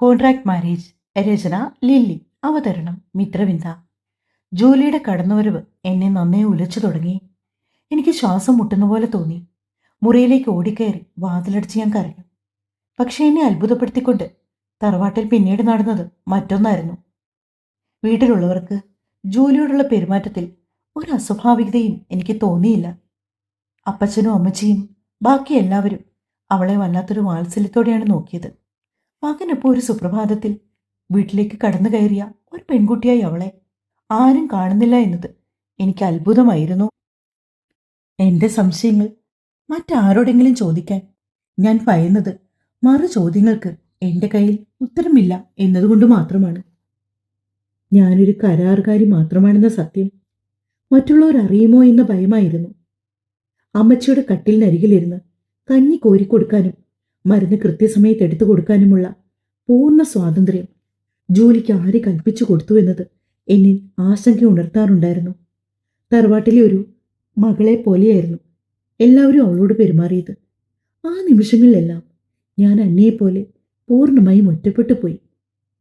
Contract marriage. രചന lily. അവതരണം മിത്രവിന്ദ. ജോലിയുടെ കടന്നുവരവ് എന്നെ നന്നേ ഉലച്ചു തുടങ്ങി. എനിക്ക് ശ്വാസം മുട്ടുന്ന പോലെ തോന്നി. മുറിയിലേക്ക് ഓടിക്കയറി വാതിലടിച്ച് ഞാൻ കരഞ്ഞു. പക്ഷെ എന്നെ അത്ഭുതപ്പെടുത്തിക്കൊണ്ട് തറവാട്ടിൽ പിന്നീട് നടന്നത് മറ്റൊന്നായിരുന്നു. വീട്ടിലുള്ളവർക്ക് ജോലിയോടുള്ള പെരുമാറ്റത്തിൽ ഒരു അസ്വാഭാവികതയും എനിക്ക് തോന്നിയില്ല. അപ്പച്ചനും അമ്മച്ചിയും ബാക്കി എല്ലാവരും അവളെ വല്ലാത്തൊരു വാത്സല്യത്തോടെയാണ് നോക്കിയത്. മകനൊപ്പം ഒരു സുപ്രഭാതത്തിൽ വീട്ടിലേക്ക് കടന്നു കയറിയ ഒരു പെൺകുട്ടിയായി അവളെ ആരും കാണുന്നില്ല എന്നത് എനിക്ക് അത്ഭുതമായിരുന്നു. എന്റെ സംശയങ്ങൾ മറ്റാരോടെങ്കിലും ചോദിക്കാൻ ഞാൻ ഭയന്നത് മറു ചോദ്യങ്ങൾക്ക് എന്റെ കയ്യിൽ ഉത്തരമില്ല എന്നതുകൊണ്ട് മാത്രമാണ്. ഞാനൊരു കരാറുകാരി മാത്രമാണെന്ന സത്യം മറ്റുള്ളവർ അറിയുമോ എന്ന ഭയമായിരുന്നു. അമ്മച്ചിയുടെ കട്ടിലിനരികിലിരുന്ന് കഞ്ഞി കോരിക്കൊടുക്കാനും മരുന്ന് കൃത്യസമയത്ത് എടുത്തു കൊടുക്കാനുമുള്ള പൂർണ്ണ സ്വാതന്ത്ര്യം ജോലിക്ക് ആര് കൽപ്പിച്ചു കൊടുത്തു എന്നത് എന്നിൽ ആശങ്ക ഉണർത്താറുണ്ടായിരുന്നു. തറവാട്ടിലെ ഒരു മകളെ പോലെയായിരുന്നു എല്ലാവരും അവളോട് പെരുമാറിയത്. ആ നിമിഷങ്ങളിലെല്ലാം ഞാൻ അന്നയെപ്പോലെ പൂർണ്ണമായും ഒറ്റപ്പെട്ടു പോയി.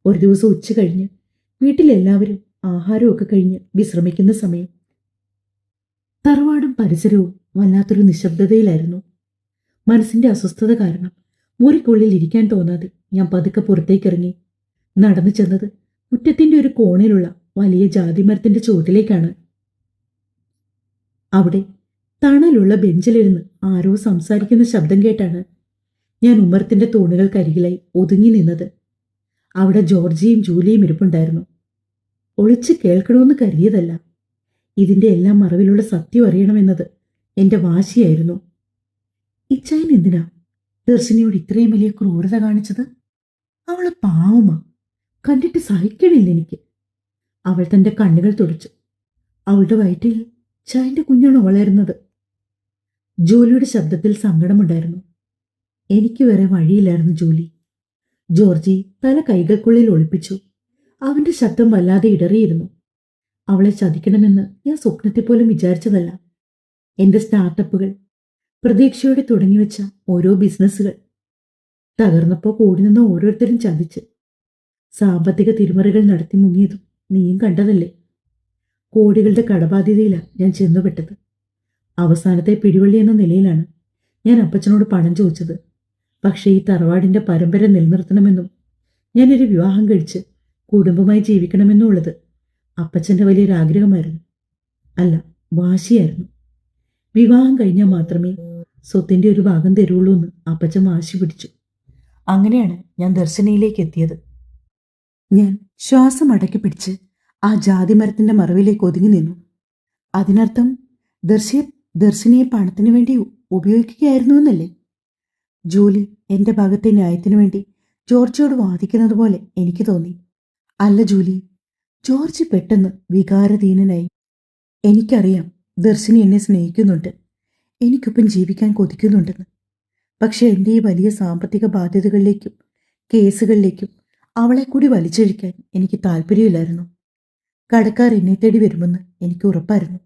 ഒരു ദിവസം ഉച്ച കഴിഞ്ഞ് വീട്ടിലെല്ലാവരും ആഹാരമൊക്കെ കഴിഞ്ഞ് വിശ്രമിക്കുന്ന സമയം തറവാടും പരിസരവും വല്ലാത്തൊരു നിശബ്ദതയിലായിരുന്നു. മനസ്സിന്റെ അസ്വസ്ഥത കാരണം മുറിക്കുള്ളിൽ ഇരിക്കാൻ തോന്നാതെ ഞാൻ പതുക്കെ പുറത്തേക്കിറങ്ങി. നടന്നു ചെന്നത് മുറ്റത്തിന്റെ ഒരു കോണിലുള്ള വലിയ ജാതിമരത്തിന്റെ ചുവട്ടിലേക്കാണ്. അവിടെ തണലുള്ള ബെഞ്ചിലിരുന്ന് ആരോ സംസാരിക്കുന്ന ശബ്ദം കേട്ടാണ് ഞാൻ ഉമ്മറത്തിന്റെ തൂണുകൾക്കരികിലായി ഒതുങ്ങി നിന്നത്. അവിടെ ജോർജിയും ജൂലിയും ഇരിപ്പുണ്ടായിരുന്നു. ഒളിച്ച് കേൾക്കണമെന്ന് കരുതിയതല്ല. ഇതിന്റെ എല്ലാം മറവിലുള്ള സത്യം അറിയണമെന്നത് എന്റെ വാശിയായിരുന്നു. ഇച്ചായൻ എന്തിനാ ദർശിനിയോട് ഇത്രയും വലിയ ക്രൂരത കാണിച്ചത്? അവള് പാവമാ, കണ്ടിട്ട് സഹിക്കണില്ല എനിക്ക്. അവൾ തന്റെ കണ്ണുകൾ തുടച്ചു. അവളുടെ വയറ്റിൽ ചായന്റെ കുഞ്ഞാണ് വളരുന്നത്. ജോലിയുടെ ശബ്ദത്തിൽ സങ്കടമുണ്ടായിരുന്നു. എനിക്ക് വേറെ വഴിയില്ലായിരുന്നു ജോലി. ജോർജി തല കൈകൾക്കുള്ളിൽ ഒളിപ്പിച്ചു. അവന്റെ ശബ്ദം വല്ലാതെ ഇടറിയിരുന്നു. അവളെ ചതിക്കണമെന്ന് ഞാൻ സ്വപ്നത്തെ പോലും വിചാരിച്ചതല്ല. എന്റെ സ്റ്റാർട്ടപ്പുകൾ, പ്രതീക്ഷയോടെ തുടങ്ങിവെച്ച ഓരോ ബിസിനസ്സുകൾ തകർന്നപ്പോൾ കൂടി നിന്ന് ഓരോരുത്തരും ചതിച്ച് സാമ്പത്തിക തിരിമറികൾ നടത്തി മുങ്ങിയതും നീയും കണ്ടതല്ലേ. കോടികളുടെ കടബാധ്യതയിലാണ് ഞാൻ ചെന്നുപെട്ടത്. അവസാനത്തെ പിടിവള്ളി എന്ന നിലയിലാണ് ഞാൻ അപ്പച്ചനോട് പണം ചോദിച്ചത്. പക്ഷേ ഈ തറവാടിന്റെ പരമ്പര നിലനിർത്തണമെന്നും ഞാനൊരു വിവാഹം കഴിച്ച് കുടുംബമായി ജീവിക്കണമെന്നുള്ളത് അപ്പച്ചന്റെ വലിയൊരാഗ്രഹമായിരുന്നു. അല്ല, വാശിയായിരുന്നു. വിവാഹം കഴിഞ്ഞാൽ മാത്രമേ സ്വത്തിന്റെ ഒരു ഭാഗം തരുള്ളൂ എന്ന് അപ്പച്ചൻ വാശി പിടിച്ചു. അങ്ങനെയാണ് ഞാൻ ദർശനയിലേക്ക് എത്തിയത്. ഞാൻ ശ്വാസം അടക്കി പിടിച്ച് ആ ജാതിമരത്തിന്റെ മറവിലേക്ക് ഒതുങ്ങി നിന്നു. അതിനർത്ഥം ദർശിനിയെ പണത്തിനു വേണ്ടി ഉപയോഗിക്കുകയായിരുന്നു എന്നല്ലേ? ജോലി എന്റെ ഭാഗത്തെ ന്യായത്തിനു വേണ്ടി ജോർജിയോട് വാദിക്കുന്നത് പോലെ എനിക്ക് തോന്നി. അല്ല ജൂലി, ജോർജ് പെട്ടെന്ന് വികാരധീനനായി. എനിക്കറിയാം ദർശിനി എന്നെ സ്നേഹിക്കുന്നുണ്ട്, എനിക്കൊപ്പം ജീവിക്കാൻ കൊതിക്കുന്നുണ്ടെന്ന്. പക്ഷെ എൻ്റെ ഈ വലിയ സാമ്പത്തിക ബാധ്യതകളിലേക്കും കേസുകളിലേക്കും അവളെ കൂടി വലിച്ചഴിക്കാൻ എനിക്ക് താല്പര്യമില്ലായിരുന്നു. കടക്കാർ എന്നെ തേടി വരുമെന്ന് എനിക്ക് ഉറപ്പായിരുന്നു.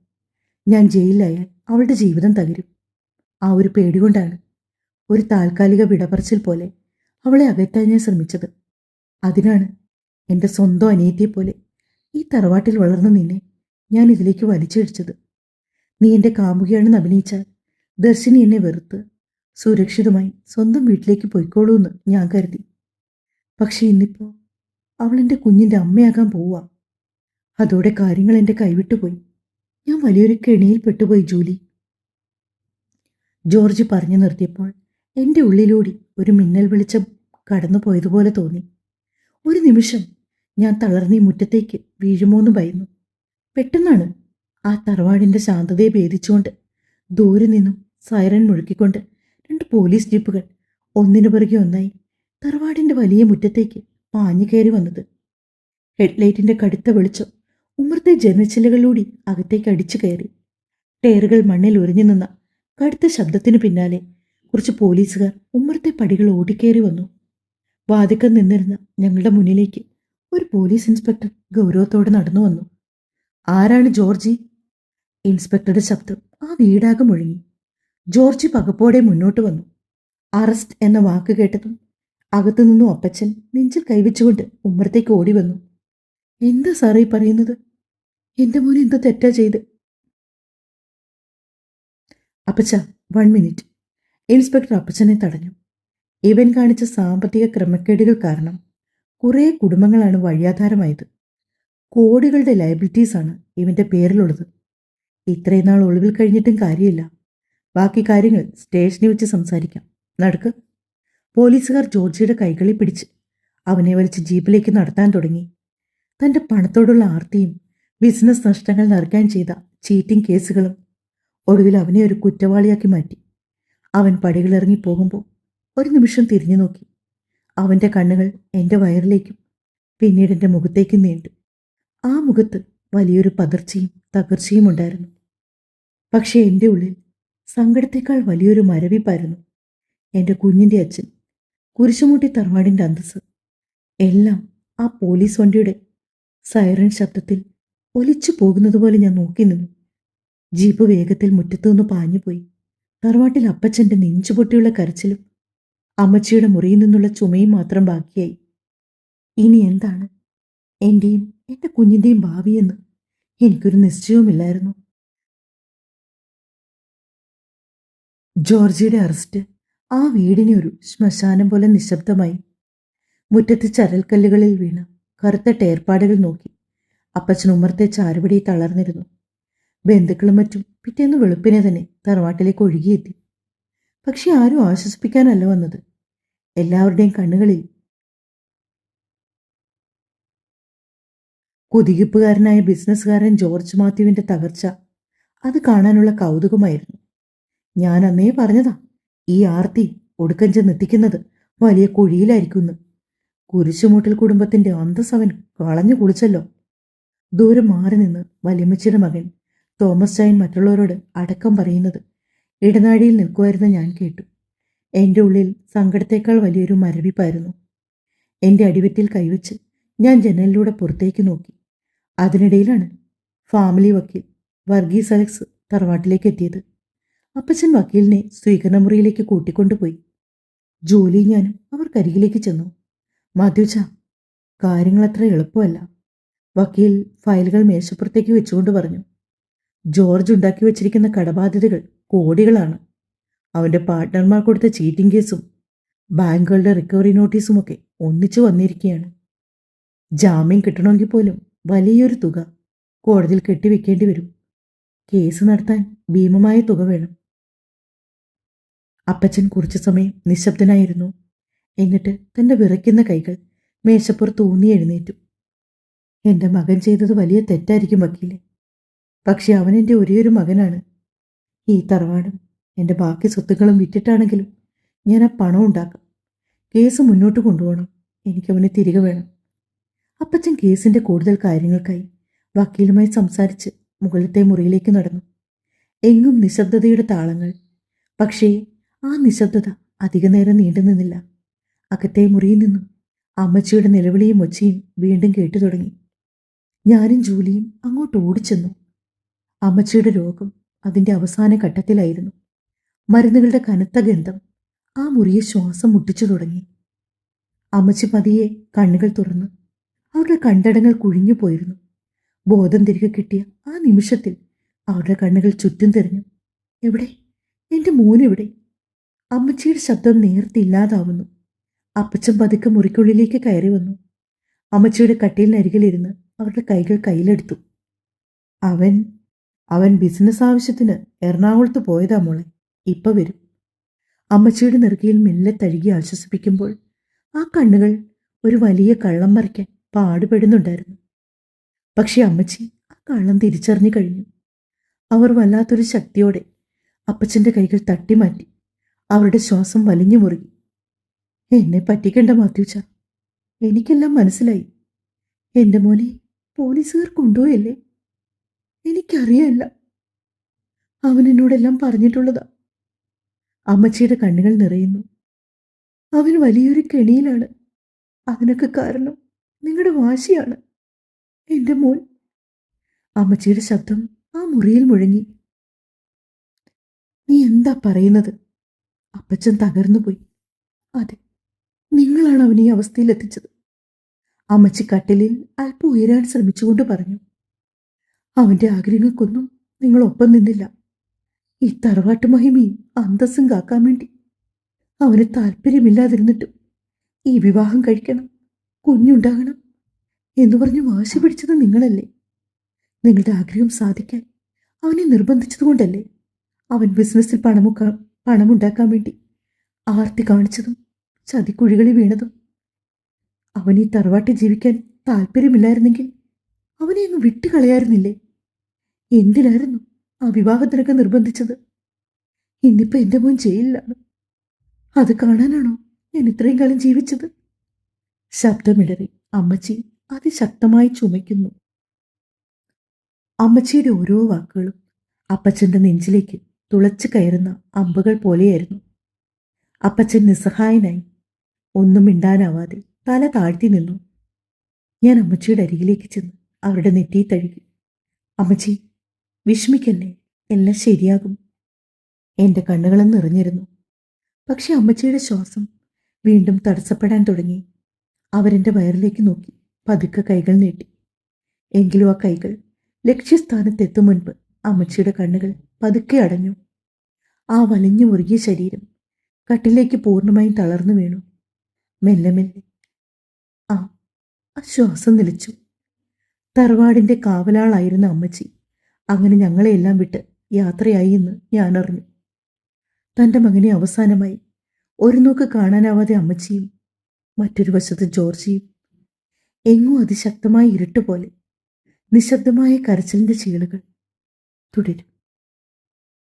ഞാൻ ജയിലിലായാൽ അവളുടെ ജീവിതം തകരും. ആ ഒരു പേടികൊണ്ടാണ് ഒരു താൽക്കാലിക വിടപറച്ചിൽ പോലെ അവളെ അകറ്റാൻ ഞാൻ ശ്രമിച്ചത്. അതിനാണ് എൻ്റെ സ്വന്തം അനിയത്തിയെപ്പോലെ ഈ തറവാട്ടിൽ വളർന്ന നിന്നെ ഞാൻ ഇതിലേക്ക് വലിച്ചഴിച്ചത്. നീ എൻ്റെ കാമുകിയാണെന്ന് അഭിനയിച്ചാൽ ദർശിനി എന്നെ വെറുത്ത് സുരക്ഷിതമായി സ്വന്തം വീട്ടിലേക്ക് പോയിക്കോളൂ എന്ന് ഞാൻ കരുതി. പക്ഷെ ഇന്നിപ്പോൾ അവൾ എൻ്റെ കുഞ്ഞിൻ്റെ അമ്മയാകാൻ പോവുക. അതോടെ കാര്യങ്ങൾ എൻ്റെ കൈവിട്ടുപോയി. ഞാൻ വലിയൊരു കെണിയിൽ പെട്ടുപോയി ജൂലി. ജോർജ് പറഞ്ഞു നിർത്തിയപ്പോൾ എൻ്റെ ഉള്ളിലൂടെ ഒരു മിന്നൽ വെളിച്ചം കടന്നു പോയതുപോലെ തോന്നി. ഒരു നിമിഷം ഞാൻ തളർന്നീ മുറ്റത്തേക്ക് വീഴുമോന്ന് ഭയന്നു. പെട്ടെന്നാണ് ആ തറവാടിന്റെ ശാന്തതയെ ഭേദിച്ചുകൊണ്ട് ദൂരെ നിന്നും സൈറൻ മുഴക്കിക്കൊണ്ട് 2 പോലീസ് ജീപ്പുകൾ ഒന്നിനു പിറകെ ഒന്നായി തറവാടിന്റെ വലിയ മുറ്റത്തേക്ക് പാഞ്ഞു കയറി വന്നത്. ഹെഡ്ലൈറ്റിന്റെ കടുത്ത വെളിച്ചം ഉമ്മറത്തെ ജനച്ചില്ലകളിലൂടെ അകത്തേക്ക് അടിച്ചു കയറി. ടയറുകൾ മണ്ണിൽ ഉരഞ്ഞു നിന്ന കടുത്ത ശബ്ദത്തിന് പിന്നാലെ കുറച്ച് പോലീസുകാർ ഉമ്മറത്തെ പടികൾ ഓടിക്കയറി വന്നു. വാതിക്കൽ നിന്നിരുന്ന ഞങ്ങളുടെ മുന്നിലേക്ക് ഒരു പോലീസ് ഇൻസ്പെക്ടർ ഗൗരവത്തോടെ നടന്നു വന്നു. ആരാണ് ജോർജി? ഇൻസ്പെക്ടറുടെ ശബ്ദം ആ വീടാകെ മുഴങ്ങി. ജോർജി പകപ്പോടെ മുന്നോട്ട് വന്നു. അറസ്റ്റ് എന്ന വാക്ക് കേട്ടതും അകത്തുനിന്നും അപ്പച്ചൻ നെഞ്ചിൽ കൈവച്ചുകൊണ്ട് ഉമ്മറത്തേക്ക് ഓടി വന്നു. എന്താ സാറേ പറയുന്നത്? എന്റെ മോൻ എന്ത് തെറ്റാ ചെയ്ത്? അപ്പച്ച, 1 മിനിറ്റ്. ഇൻസ്പെക്ടർ അപ്പച്ചനെ തടഞ്ഞു. ഇവൻ കാണിച്ച സാമ്പത്തിക ക്രമക്കേടുകൾ കാരണം കുറേ കുടുംബങ്ങളാണ് വഴിയാധാരമായത്. കോടികളുടെ ലയബിലിറ്റീസാണ് ഇവന്റെ പേരിലുള്ളത്. ഇത്രയും നാൾ ഒളിവിൽ കഴിഞ്ഞിട്ടും കാര്യമില്ല. ബാക്കി കാര്യങ്ങൾ സ്റ്റേഷനിൽ വെച്ച് സംസാരിക്കാം. നടക്ക്. പോലീസുകാർ ജോർജിയുടെ കൈകളിൽ പിടിച്ച് അവനെ വലിച്ച് ജീപ്പിലേക്ക് നടത്താൻ തുടങ്ങി. തന്റെ പണത്തോടുള്ള ആർത്തിയും ബിസിനസ് നഷ്ടങ്ങൾ നിറയ്ക്കാൻ ചെയ്ത ചീറ്റിംഗ് കേസുകളും ഒടുവിൽ അവനെ ഒരു കുറ്റവാളിയാക്കി മാറ്റി. അവൻ പടികളിറങ്ങി പോകുമ്പോൾ ഒരു നിമിഷം തിരിഞ്ഞു നോക്കി. അവന്റെ കണ്ണുകൾ എൻ്റെ വയറിലേക്കും പിന്നീട് എൻ്റെ മുഖത്തേക്കും നീണ്ടു. ആ മുഖത്ത് വലിയൊരു പതർച്ചയും തകർച്ചയും ഉണ്ടായിരുന്നു. പക്ഷേ എൻ്റെ ഉള്ളിൽ സങ്കടത്തേക്കാൾ വലിയൊരു മരവിപ്പായിരുന്നു. എൻ്റെ കുഞ്ഞിൻ്റെ അച്ഛൻ, കുരിശുമൂട്ടി തറവാടിൻ്റെ അന്തസ്സ്, എല്ലാം ആ പോലീസ് വണ്ടിയുടെ സൈറൺ ശബ്ദത്തിൽ ഒലിച്ചു പോകുന്നതുപോലെ ഞാൻ നോക്കി നിന്നു. ജീപ്പ് വേഗത്തിൽ മുറ്റത്തുനിന്ന് പാഞ്ഞുപോയി. തറവാട്ടിൽ അപ്പച്ചൻ്റെ നെഞ്ചുപൊട്ടിയുള്ള കരച്ചിലും അമ്മച്ചിയുടെ മുറിയിൽ നിന്നുള്ള ചുമയും മാത്രം ബാക്കിയായി. ഇനി എന്താണ് എൻ്റെയും എൻ്റെ കുഞ്ഞിൻ്റെയും ഭാവിയെന്ന് എനിക്കൊരു നിശ്ചയവുമില്ലായിരുന്നു. ജോർജിയുടെ അറസ്റ്റ് ആ വീടിനെ ഒരു ശ്മശാനം പോലെ നിശബ്ദമായി. മുറ്റത്ത് ചരൽക്കല്ലുകളിൽ വീണ് കറുത്ത ടേർപ്പാടുകൾ നോക്കി അപ്പച്ചൻ ഉമ്മറത്തെ ചാരുപടി തളർന്നിരുന്നു. ബന്ധുക്കളും മറ്റും പിറ്റേന്ന് വെളുപ്പിനെ തന്നെ തറവാട്ടിലേക്ക് ഒഴുകിയെത്തി. പക്ഷെ ആരും ആശ്വസിപ്പിക്കാനല്ല വന്നത്. എല്ലാവരുടെയും കണ്ണുകളിൽ കുതികിപ്പുകാരനായ ബിസിനസ്സുകാരൻ ജോർജ് മാത്യുവിന്റെ തകർച്ച, അത് കാണാനുള്ള കൗതുകമായിരുന്നു. ഞാൻ അന്നേ പറഞ്ഞതാ, ഈ ആർത്തി ഒടുക്കം ചെന്നെത്തിക്കുന്നത് വലിയ കുഴിയിലായിരിക്കുന്നു. കുരിശുമൂട്ടൽ കുടുംബത്തിന്റെ അന്തസ് അവൻ കളഞ്ഞു കുളിച്ചല്ലോ. ദൂരെ മാറി നിന്ന് വലിയമ്മച്ചിയുടെ മകൻ തോമസ് ചായൻ മറ്റുള്ളവരോട് അടക്കം പറയുന്നത് ഇടനാഴിയിൽ നിൽക്കുമായിരുന്ന ഞാൻ കേട്ടു. എൻ്റെ ഉള്ളിൽ സങ്കടത്തേക്കാൾ വലിയൊരു മരവിപ്പായിരുന്നു. എൻ്റെ അടിവെറ്റിൽ കൈവച്ച് ഞാൻ ജനലിലൂടെ പുറത്തേക്ക് നോക്കി. അതിനിടയിലാണ് ഫാമിലി വക്കീൽ വർഗീസ് അലക്സ് തറവാട്ടിലേക്ക് എത്തിയത്. അപ്പച്ചൻ വക്കീലിനെ സ്വീകരണമുറിയിലേക്ക് കൂട്ടിക്കൊണ്ടുപോയി. ജോലി ഞാനും അവർക്കരികിലേക്ക് ചെന്നു. മാത്യുച്ച, കാര്യങ്ങളത്ര എളുപ്പമല്ല. വക്കീൽ ഫയലുകൾ മേശപ്പുറത്തേക്ക് വെച്ചുകൊണ്ട് പറഞ്ഞു. ജോർജ് ഉണ്ടാക്കി വച്ചിരിക്കുന്ന കടബാധ്യതകൾ കോടികളാണ്. അവന്റെ പാർട്ട്ണർമാർ കൊടുത്ത ചീറ്റിംഗ് കേസും ബാങ്കുകളുടെ റിക്കവറി നോട്ടീസുമൊക്കെ ഒന്നിച്ചു വന്നിരിക്കുകയാണ്. ജാമ്യം കിട്ടണമെങ്കിൽ പോലും വലിയൊരു തുക കോടതിയിൽ കെട്ടിവെക്കേണ്ടി വരും. കേസ് നടത്താൻ ഭീമമായ തുക വേണം. അപ്പച്ചൻ കുറച്ചു സമയം നിശബ്ദനായിരുന്നു. എന്നിട്ട് തന്റെ വിറയ്ക്കുന്ന കൈകൾ മേശപ്പുറത്ത് ഊന്നി എഴുന്നേറ്റു. എൻ്റെ മകൻ ചെയ്തത് വലിയ തെറ്റായിരിക്കും വക്കീലെ. പക്ഷെ അവൻ എൻ്റെ ഒരേയൊരു മകനാണ്. ഈ തറവാടും എൻ്റെ ബാക്കി സ്വത്തുക്കളും വിറ്റിട്ടാണെങ്കിലും ഞാൻ ആ പണം ഉണ്ടാക്കാം. കേസ് മുന്നോട്ട് കൊണ്ടുപോകണം. എനിക്കവനെ തിരികെ വേണം. അപ്പച്ചൻ കേസിൻ്റെ കൂടുതൽ കാര്യങ്ങൾക്കായി വക്കീലുമായി സംസാരിച്ച് മുകളിലത്തെ മുറിയിലേക്ക് നടന്നു. എങ്ങും നിശബ്ദതയുടെ താളങ്ങൾ. പക്ഷേ ആ നിശബ്ദത അധിക നേരം നീണ്ടു നിന്നില്ല. അകത്തെ മുറിയിൽ നിന്നും അമ്മച്ചിയുടെ നിലവിളിയും ഒച്ചയും വീണ്ടും കേട്ടു തുടങ്ങി. ഞാനും ജൂലിയും അങ്ങോട്ട് ഓടിച്ചെന്നു. അമ്മച്ചിയുടെ രോഗം അതിൻ്റെ അവസാന ഘട്ടത്തിലായിരുന്നു. മരുന്നുകളുടെ കനത്ത ഗന്ധം ആ മുറിയെ ശ്വാസം മുട്ടിച്ചു തുടങ്ങി. അമ്മച്ചി പതിയെ കണ്ണുകൾ തുറന്നു. അവരുടെ കണ്ടടങ്ങൾ കുഴിഞ്ഞു പോയിരുന്നു. ബോധം തിരികെ കിട്ടിയ ആ നിമിഷത്തിൽ അവരുടെ കണ്ണുകൾ ചുറ്റും തെറിഞ്ഞു. എവിടെ? എൻ്റെ മോനെവിടെ? അമ്മച്ചിയുടെ ശബ്ദം നേർത്തില്ലാതാവുന്നു. അപ്പച്ചൻ പതുക്കെ മുറിക്കുള്ളിലേക്ക് കയറി വന്നു. അമ്മച്ചിയുടെ കട്ടിലിനരികിലിരുന്ന് അവരുടെ കൈകൾ കയ്യിലെടുത്തു. അവൻ അവൻ ബിസിനസ് ആവശ്യത്തിന് എറണാകുളത്ത് പോയതാ മോളെ. ഇപ്പൊ വരും. അമ്മച്ചിയുടെ നെറുകയിൽ മെല്ലെ തഴുകി ആശ്വസിപ്പിക്കുമ്പോൾ ആ കണ്ണുകൾ ഒരു വലിയ കള്ളം മറിക്കാൻ പാടുപെടുന്നുണ്ടായിരുന്നു. പക്ഷെ അമ്മച്ചി ആ കള്ളം തിരിച്ചറിഞ്ഞു കഴിഞ്ഞു. അവർ വല്ലാത്തൊരു ശക്തിയോടെ അപ്പച്ചൻ്റെ കൈകൾ തട്ടിമാറ്റി. അവരുടെ ശ്വാസം വലിഞ്ഞു മുറുകി. എന്നെ പറ്റിക്കണ്ട മാത്യുച്ച, എനിക്കെല്ലാം മനസ്സിലായി. എൻ്റെ മോനെ പോലീസുകാർ കൊണ്ടുപോയല്ലേ? എനിക്കറിയല്ല. അവൻ എന്നോടെല്ലാം പറഞ്ഞിട്ടുള്ളതാ. അമ്മച്ചിയുടെ കണ്ണുകൾ നിറയുന്നു. അവൻ വലിയൊരു കെണിയിലാണ്. അതിനൊക്കെ കാരണം നിങ്ങളുടെ വാശിയാണ്. എൻ്റെ മോൻ. അമ്മച്ചിയുടെ ശബ്ദം ആ മുറിയിൽ മുഴങ്ങി. നീ എന്താ പറയുന്നത്? അപ്പച്ചൻ തകർന്നുപോയി. അതെ, നിങ്ങളാണ് അവനെ ഈ അവസ്ഥയിലെത്തിച്ചത്. അമ്മച്ചി കട്ടിലിൽ അല്പം ഉയരാൻ ശ്രമിച്ചുകൊണ്ട് പറഞ്ഞു. അവന്റെ ആഗ്രഹങ്ങൾക്കൊന്നും നിങ്ങൾ ഒപ്പം നിന്നില്ല. ഈ തറവാട്ട് മഹിമയും അന്തസ്സും കാക്കാൻ വേണ്ടി അവന് താല്പര്യമില്ലാതിരുന്നിട്ടും ഈ വിവാഹം കഴിക്കണം, കുഞ്ഞുണ്ടാകണം എന്ന് പറഞ്ഞ് വാശി പിടിച്ചത് നിങ്ങളല്ലേ? നിങ്ങളുടെ ആഗ്രഹം സാധിക്കാൻ അവനെ നിർബന്ധിച്ചതുകൊണ്ടല്ലേ അവൻ ബിസിനസ്സിൽ പണമുണ്ടാക്കാൻ വേണ്ടി ആർത്തി കാണിച്ചതും ചതിക്കുഴികളിൽ വീണതും? അവൻ ഈ തറവാട്ടിൽ ജീവിക്കാൻ താല്പര്യമില്ലായിരുന്നെങ്കിൽ അവനെ അങ്ങ് വിട്ടുകളയായിരുന്നില്ലേ? എന്തിനായിരുന്നു ആ വിവാഹത്തിനൊക്കെ നിർബന്ധിച്ചത്? ഇന്നിപ്പോ എന്റെ മോൻ ജയിലിലാണ്. അത് കാണാനാണോ ഞാൻ ഇത്രയും കാലം ജീവിച്ചത്? ശബ്ദമിടറി അമ്മച്ചി അതിശക്തമായി ചുമയ്ക്കുന്നു. അമ്മച്ചിയുടെ ഓരോ വാക്കുകളും അപ്പച്ചന്റെ നെഞ്ചിലേക്ക് തുളച്ചു കയറുന്ന അമ്പുകൾ പോലെയായിരുന്നു. അപ്പച്ചൻ നിസ്സഹായനായി ഒന്നും മിണ്ടാനാവാതെ തല താഴ്ത്തി നിന്നു. ഞാൻ അമ്മച്ചിയുടെ അരികിലേക്ക് ചെന്ന് അവരുടെ നെറ്റി തഴുകി. അമ്മച്ചി, വിഷമിക്കല്ലേ, എല്ലാം ശരിയാകും. എന്റെ കണ്ണുകളും നിറഞ്ഞിരുന്നു. പക്ഷെ അമ്മച്ചിയുടെ ശ്വാസം വീണ്ടും തടസ്സപ്പെടാൻ തുടങ്ങി. അവരെന്റെ വയറിലേക്ക് നോക്കി പതുക്കെ കൈകൾ നീട്ടി. എങ്കിലും ആ കൈകൾ ലക്ഷ്യസ്ഥാനത്തെത്തും മുൻപ് അമ്മച്ചിയുടെ കണ്ണുകൾ പതുക്കെ അടഞ്ഞു. ആ വലിഞ്ഞു മുറുകിയ ശരീരം കട്ടിലേക്ക് പൂർണ്ണമായും തളർന്നു വീണു. മെല്ലെ മെല്ലെ ആ ശ്വാസം നിലച്ചു. തറവാടിന്റെ കാവലാളായിരുന്ന അമ്മച്ചി അങ്ങനെ ഞങ്ങളെയെല്ലാം വിട്ട് യാത്രയായി എന്ന് ഞാൻ അറിഞ്ഞു. തൻ്റെ മകനെ അവസാനമായി ഒരു നോക്ക് കാണാനാവാതെ അമ്മച്ചിയും മറ്റൊരു വശത്ത് ജോർജിയും. എങ്ങോ അതിശക്തമായ ഇരുട്ടുപോലെ നിശബ്ദമായ കരച്ചിലിന്റെ ചീളുകൾ തുടരും.